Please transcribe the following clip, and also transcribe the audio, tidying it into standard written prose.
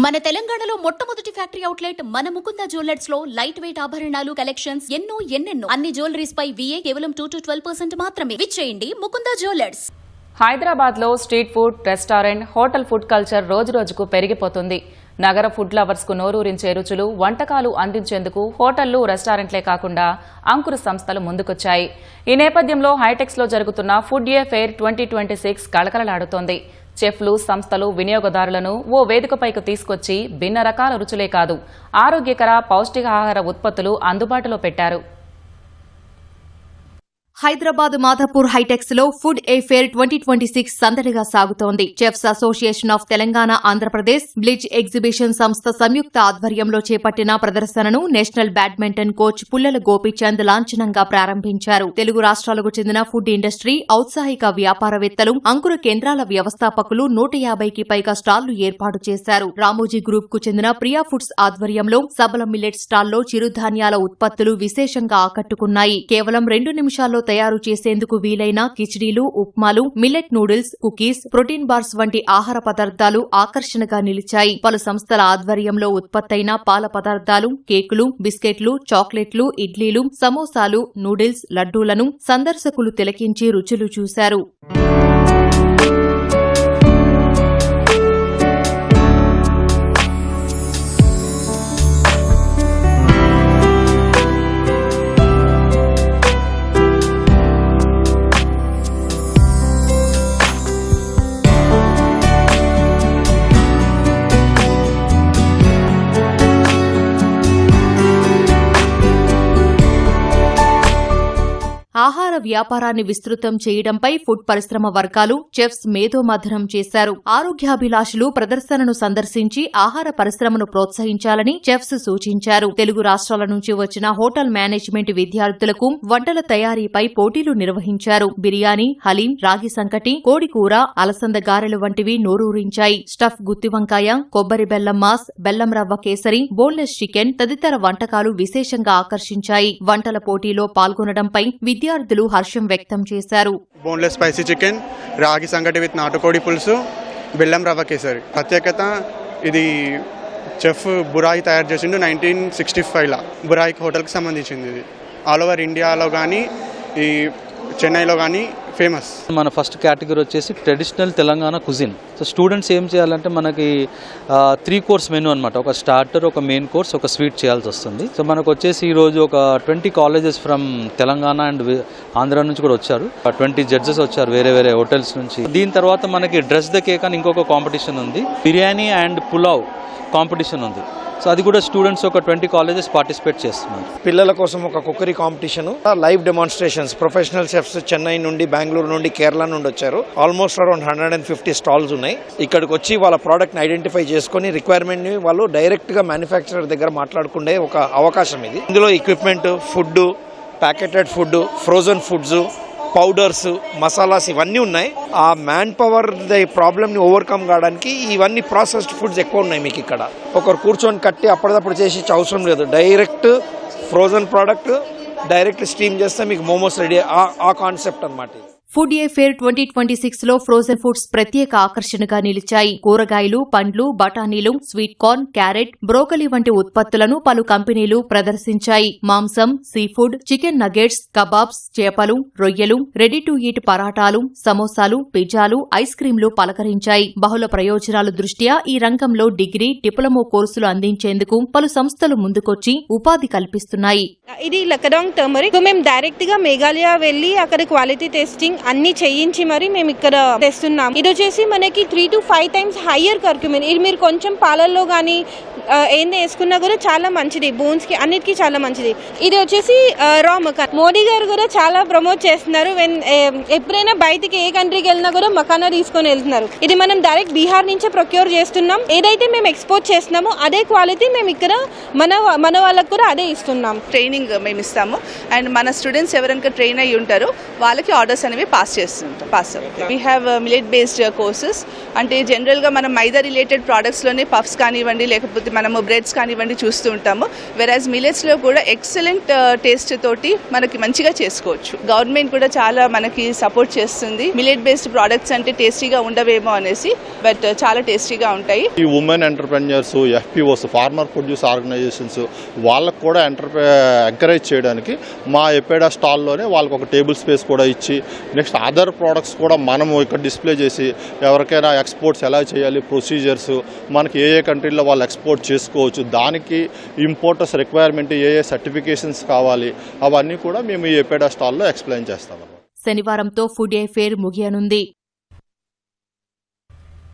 మన తెలంగాణలో మొట్టమొదటి ఫ్యాక్టరీ అవుట్లెట్ మన ముకుంద జ్యువెలర్స్ లో లైట్ వెయిట్ ఆభరణాలు కలెక్షన్స్ ఎన్నెన్నో అన్ని జ్యువెలరీస్ పై VA కేవలం 2 to 12% మాత్రమే. విచ్చేయండి ముకుంద జ్యువెలర్స్. హైదరాబాద్ లో street food, restaurant, hotel food culture రోజురోజుకు పెరిగిపోతుంది. నగర ఫుడ్ లవర్స్ కు నోరూరించే రుచులు, వంటకాలు అందించేందుకు హోటళ్లు, రెస్టారెంట్లే కాకుండా అంకుర సంస్థలు ముందుకొచ్చాయి. ఈ నేపథ్యంలో హైటెక్స్ లో జరుగుతున్న ఫుడ్ ఏ ఫెయిర్ 2026 కళకళలాడుతోంది. చెఫ్లు, సంస్థలు వినియోగదారులను ఓ వేదికపైకి తీసుకొచ్చి భిన్న రకాల రుచులే కాదు, ఆరోగ్యకర, పౌష్టికాహార ఉత్పత్తులు అందుబాటులో పెట్టారు. హైదరాబాద్ మాధాపూర్ హైటెక్స్ లో ఫుడ్ ఏ ఫెయిర్ 2026 సందడిగా సాగుతోంది. Chefs association of Telangana, Andhra Pradesh, Bliss exhibition సంస్థ సంయుక్త ఆధ్వర్యంలో చేపట్టిన ప్రదర్శనను నేషనల్ బ్యాడ్మింటన్ కోచ్ పుల్లల గోపీచంద్ లాంఛనంగా ప్రారంభించారు. తెలుగు రాష్ట్రాలకు చెందిన ఫుడ్ ఇండస్ట్రీ, ఔత్సాహిక వ్యాపారవేత్తలు, అంకుర కేంద్రాల వ్యవస్థాపకులు 150కి పైగా స్టాళ్లు ఏర్పాటు చేశారు. రామోజీ గ్రూప్ కు చెందిన ప్రియా ఫుడ్స్ ఆధ్వర్యంలో సబల మిల్లెట్ స్టాల్లో చిరుధాన్యాల ఉత్పత్తులు విశేషంగా ఆకట్టుకున్నాయి. కేవలం 2 నిమిషాల్లో తయారు చేసేందుకు వీలైన కిచిడీలు, ఉప్మాలు, millet noodles, cookies, protein bars వంటి ఆహార పదార్థాలు ఆకర్షణగా నిలిచాయి. పలు సంస్థల ఆధ్వర్యంలో ఉత్పత్తైన పాల పదార్థాలు, కేకులు, బిస్కెట్లు, చాక్లెట్లు, ఇడ్లీలు, సమోసాలు, నూడిల్స్, లడ్డూలను సందర్శకులు తిలకించి రుచులు చూశారు. ఆహార వ్యాపారాన్ని విస్తృతం చేయడంపై ఫుడ్ పరిశ్రమ వర్గాలు, చెఫ్స్ మేధోమథనం చేశారు. ఆరోగ్యాభిలాషులు ప్రదర్శనను సందర్శించి ఆహార పరిశ్రమను ప్రోత్సహించాలని చెఫ్స్ సూచించారు. తెలుగు రాష్ట్రాల నుంచి వచ్చిన హోటల్ మేనేజ్మెంట్ విద్యార్థులకు వంటల తయారీపై పోటీలు నిర్వహించారు. బిర్యానీ, హలీం, రాగి సంకటి, కోడికూర, అలసంద గారెలు వంటివి నోరూరించాయి. స్టఫ్ గుత్తి వంకాయ, కొబ్బరి బెల్లం మాస్, బెల్లం రవ్వ కేసరి, బోన్లెస్ చికెన్ తదితర వంటకాలు విశేషంగా ఆకర్షించాయి. వంటల పోటీలో పాల్గొనడంపై విద్యార్థులు హర్షం వ్యక్తం చేశారు. బోన్లెస్ స్పైసీ చికెన్, రాగి సంగటి విత్ నాటుకోడి పులుసు, బెల్లం రవ్వ కేసరి. ప్రత్యేకత ఇది చెఫ్ బురాయి తయారు చేసిండు 1965లా. బురాయి హోటల్కి సంబంధించింది. ఇది ఆల్ ఓవర్ ఇండియాలో కానీ ఈ చెన్నైలో కానీ ఫేమస్. మన ఫస్ట్ కేటగిరీ వచ్చేసి traditional Telangana cuisine. So students ఏం చేయాలంటే మనకి 3 కోర్స్ మెనూ అనమాట. ఒక స్టార్టర్, ఒక మెయిన్ కోర్స్, ఒక స్వీట్ చేయాల్సి వస్తుంది. సో మనకు వచ్చేసి ఈరోజు ఒక 20 colleges from Telangana and Andhra నుంచి కూడా వచ్చారు. 20 జడ్జెస్ వచ్చారు వేరే వేరే హోటల్స్ నుంచి. దీని తర్వాత మనకి డ్రెస్ ద కేక్ అని ఇంకొక కాంపిటీషన్ ఉంది. బిర్యానీ అండ్ పులావ్ కాంపిటీషన్ ఉంది. సో అది కూడా స్టూడెంట్స్ ఒక 20 కాలేజెస్ పార్టిసిపేట్ చేస్తున్నారు. పిల్లల కోసం ఒక cookery competition, live demonstrations. Professional chefs Chennai నుండి, బెంగళూరు నుండి, కేరళ నుండి వచ్చారు. ఆల్మోస్ట్ అరౌండ్ 150 స్టాల్స్ ఉన్నాయి. ఇక్కడికి వచ్చి వాళ్ళ ప్రోడక్ట్ ని ఐడెంటిఫై చేసుకుని రిక్వైర్మెంట్ ని వాళ్ళు డైరెక్ట్ గా మ్యానుఫ్యాక్చరర్ దగ్గర మాట్లాడుకునే ఒక అవకాశం ఇది. ఇందులో equipment, food, packeted food, frozen foods, powders, masalas ఇవన్నీ ఉన్నాయి. ఆ మ్యాన్ పవర్ ప్రాబ్లమ్ ని ఓవర్కమ్ కావడానికి ఇవన్నీ ప్రాసెస్డ్ ఫుడ్స్ ఎక్కువ ఉన్నాయి. మీకు ఇక్కడ ఒకరు కూర్చొని కట్టి అప్పటిదప్పుడు చేసి అవసరం లేదు. Direct frozen product direct steam చేస్తే మీకు మోమోస్ రెడీ. ఆ కాన్సెప్ట్ అన్నమాట. ఫుడ్ ఏ ఫెయిర్ 2026 లో ఫ్రోజన్ ఫుడ్స్ ప్రత్యేక ఆకర్షణగా నిలిచాయి. కూరగాయలు, పండ్లు, బఠానీలు, స్వీట్ కార్న్, క్యారెట్, బ్రోకలీ వంటి ఉత్పత్తులను పలు కంపెనీలు ప్రదర్శించాయి. మాంసం, సీఫుడ్, చికెన్ నగెట్స్, కబాబ్స్, చేపలు, రొయ్యలు, రెడీ టు ఈట్ పరాటాలు, సమోసాలు, పిజ్జాలు, ఐస్ క్రీంలు పలకరించాయి. బహుళ ప్రయోజనాల దృష్ట్యా ఈ రంగంలో డిగ్రీ, డిప్లొమా కోర్సులు అందించేందుకు పలు సంస్థలు ముందుకొచ్చి ఉపాధి కల్పిస్తున్నాయి. ఇది లకడాంగ్ టర్మరిక్. మేము డైరెక్ట్ గా మేఘాలయ వెళ్లి అక్కడ క్వాలిటీ టెస్టింగ్ అన్ని చేయించి మరి మేము ఇక్కడ తెస్తున్నాం. ఇది వచ్చేసి మనకి 3 to 5 times హయ్యర్ కర్క్యూమిన్. ఇది మీరు కొంచెం పాలల్లో కానీ ఏంది వేసుకున్నా కూడా చాలా మంచిది. బోన్స్ కి అన్నిటికీ చాలా మంచిది. ఇది వచ్చేసి రా మకాన్. మోడీ గారు కూడా చాలా ప్రమోట్ చేస్తున్నారు. ఎప్పుడైనా బయటికి ఏ కంట్రీకి వెళ్ళినా కూడా మకానా తీసుకొని వెళ్తున్నారు. ఇది మనం డైరెక్ట్ బీహార్ నుంచే ప్రొక్యూర్ చేస్తున్నాం. ఏదైతే మేము ఎక్స్పోర్ట్ చేస్తున్నామో అదే క్వాలిటీ మేము ఇక్కడ మన వాళ్ళకు కూడా అదే ఇస్తున్నాం. ట్రైనింగ్ మేము ఇస్తాము. అండ్ మన స్టూడెంట్స్ ఎవరైనా ట్రైన్ అయ్యి ఉంటారో వాళ్ళకి ఆర్డర్స్ అనేవి పాస్ అవుతాయి. We have millet based courses, అంటే జనరల్గా మనం మైదా రిలేటెడ్ ప్రోడక్ట్స్లోనే పఫ్స్ కానివ్వండి లేకపోతే మనము బ్రెడ్స్ కానివ్వండి చూస్తూ ఉంటాము. వెరాజ్ మిలెట్స్లో కూడా ఎక్సలెంట్ టేస్ట్ తోటి మనకి మంచిగా చేసుకోవచ్చు. గవర్నమెంట్ కూడా చాలా మనకి సపోర్ట్ చేస్తుంది. మిలెట్ బేస్డ్ ప్రోడక్ట్స్ అంటే టేస్టీగా ఉండవేమో అనేసి, బట్ చాలా టేస్టీగా ఉంటాయి. ఈ women entrepreneurs, FPOs, farmer produce organizations వాళ్ళకు కూడా ఎంకరేజ్ చేయడానికి మా ఎపేడా స్టాల్లోనే వాళ్ళకి ఒక టేబుల్ స్పేస్ కూడా ఇచ్చి, నెక్స్ట్ అదర్ ప్రోడక్ట్స్ కూడా మనము ఇక్కడ డిస్ప్లే చేసి ఎవరికైనా ఎక్స్పోర్ట్స్ ఎలా చేయాలి, ప్రొసీజర్స్, మనకి ఏ కంట్రీలో వాళ్ళు ఎక్స్పోర్ట్ చేసుకోవచ్చు, దానికి ఇంపోర్టర్స్ రిక్వైర్మెంట్ ఏ సర్టిఫికేషన్స్ కావాలి, అవన్నీ కూడా మేము ఈ ఎపేడా స్టాల్లో ఎక్స్ప్లెయిన్ చేస్తాం. శనివారంతో ఫుడ్ ఏ ఫేర్ ముగియనుంది.